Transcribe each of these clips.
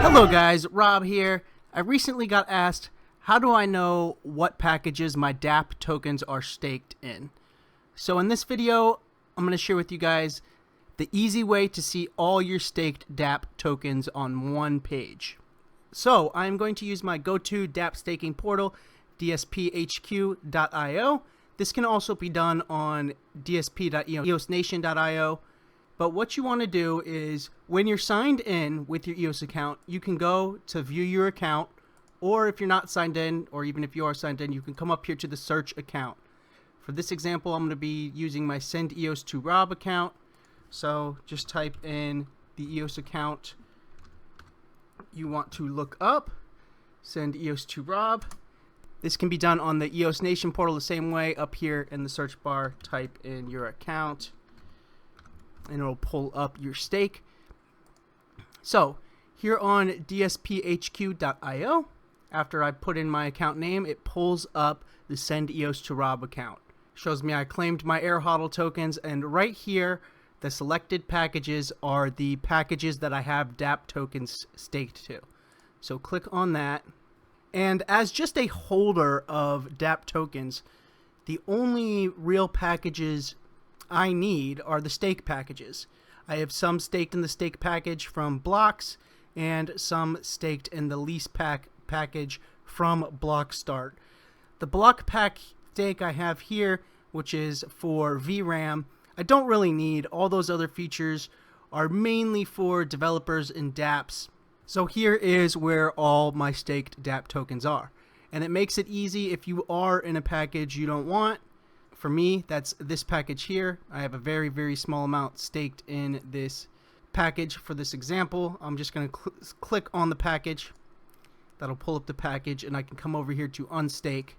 Hello guys, Rob here. I recently got asked, how do I know what packages my DAPP tokens are staked in? So in this video, I'm going to share with you guys the easy way to see all your staked DAPP tokens on one page. So I'm going to use my go-to DAPP staking portal, dspHQ.io. This can also be done on dsp.eosnation.io. But what you want to do is, when you're signed in with your EOS account, you can go to view your account, or if you're not signed in, or even if you are signed in, you can come up here to the search account. For this example, I'm going to be using my send EOS to Rob account. So just type in the EOS account you want to look up, send EOS to Rob. This can be done on the EOS Nation portal the same way. Up here in the search bar, type in your account, and it'll pull up your stake. So here on dspHQ.io, after I put in my account name, it pulls up the send EOS to Rob account. Shows me I claimed my air hodl tokens, and right here the selected packages are the packages that I have DAPP tokens staked to. So click on that, and as just a holder of DAPP tokens, the only real packages I need are the stake packages. I have some staked in the stake package from Blocks and some staked in the lease package from Blockstart. The block pack stake I have here, which is for VRAM, I don't really need. All those other features are mainly for developers and dApps. So here is where all my staked DAPP tokens are. And it makes it easy if you are in a package you don't want. For me, that's this package here. I have a very, very small amount staked in this package. For this example, I'm just going to click on the package. That'll pull up the package, and I can come over here to unstake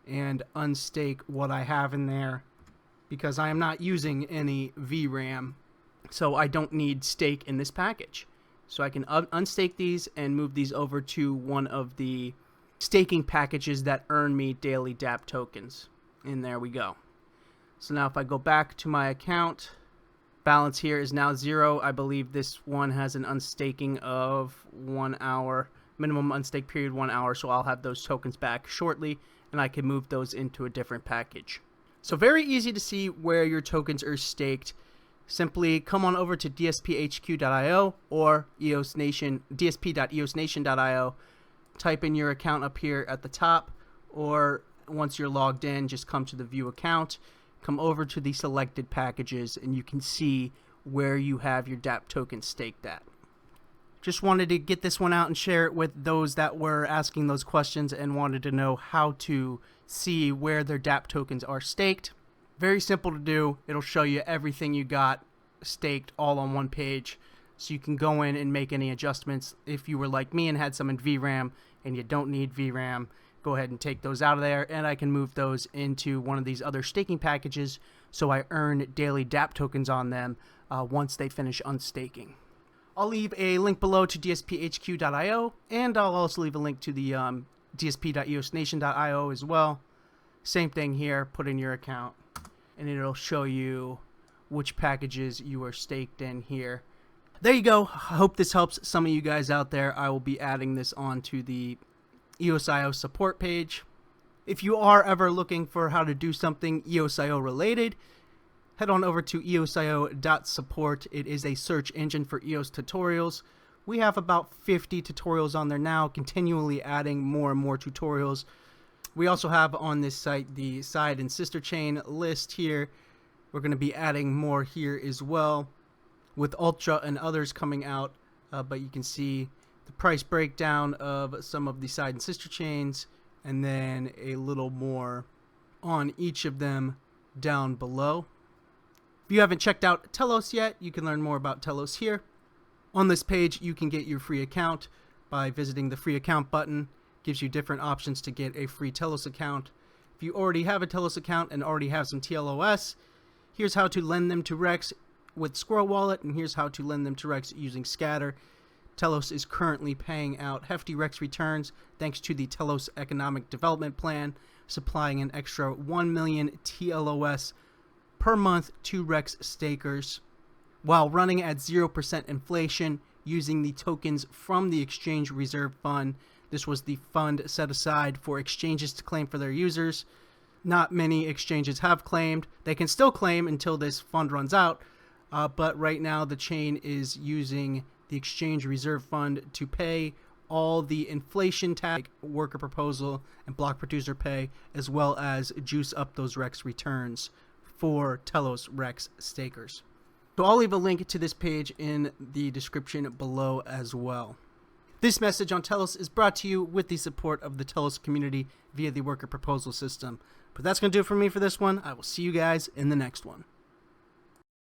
and unstake what I have in there, because I am not using any VRAM, so I don't need stake in this package. So I can unstake these and move these over to one of the staking packages that earn me daily DAPP tokens. And there we go. So now if I go back to my account, balance here is now 0. I believe this one has an unstaking of 1 hour, minimum unstake period 1 hour, so I'll have those tokens back shortly, and I can move those into a different package. So very easy to see where your tokens are staked. Simply come on over to dspHQ.io or dsp.eosnation.io. Type in your account up here at the top, or once you're logged in, just come to the view account, come over to the selected packages, and you can see where you have your DAPP tokens staked at. Just wanted to get this one out and share it with those that were asking those questions and wanted to know how to see where their DAPP tokens are staked. Very simple to do. It'll show you everything you got staked all on one page, so you can go in and make any adjustments. If you were like me and had some in VRAM and you don't need VRAM, go ahead and take those out of there, and I can move those into one of these other staking packages so I earn daily DAPP tokens on them once they finish unstaking. I'll leave a link below to dspHQ.io, and I'll also leave a link to the dsp.eosnation.io as well. Same thing here, put in your account, and it'll show you which packages you are staked in here. There you go. I hope this helps some of you guys out there. I will be adding this onto the EOS.io support page. If you are ever looking for how to do something EOS.io related, head on over to eosio.support. It is a search engine for EOS tutorials. We have about 50 tutorials on there now, continually adding more and more tutorials. We also have on this site the side and sister chain list here. We're going to be adding more here as well, with Ultra and others coming out, but you can see the price breakdown of some of the side and sister chains, and then a little more on each of them down below. If you haven't checked out Telos yet, you can learn more about Telos here. On this page, you can get your free account by visiting the free account button. It gives you different options to get a free Telos account. If you already have a Telos account and already have some TLOS, here's how to lend them to REX with Squirrel Wallet, and here's how to lend them to REX using Scatter. Telos is currently paying out hefty REX returns thanks to the Telos Economic Development Plan, supplying an extra 1 million TLOS per month to REX stakers. While running at 0% inflation, using the tokens from the Exchange Reserve Fund. This was the fund set aside for exchanges to claim for their users. Not many exchanges have claimed. They can still claim until this fund runs out, but right now the chain is using the Exchange Reserve Fund to pay all the inflation tax, worker proposal, and block producer pay, as well as juice up those REX returns for Telos REX stakers. So I'll leave a link to this page in the description below as well. This message on Telos is brought to you with the support of the Telos community via the worker proposal system. But that's going to do it for me for this one. I will see you guys in the next one.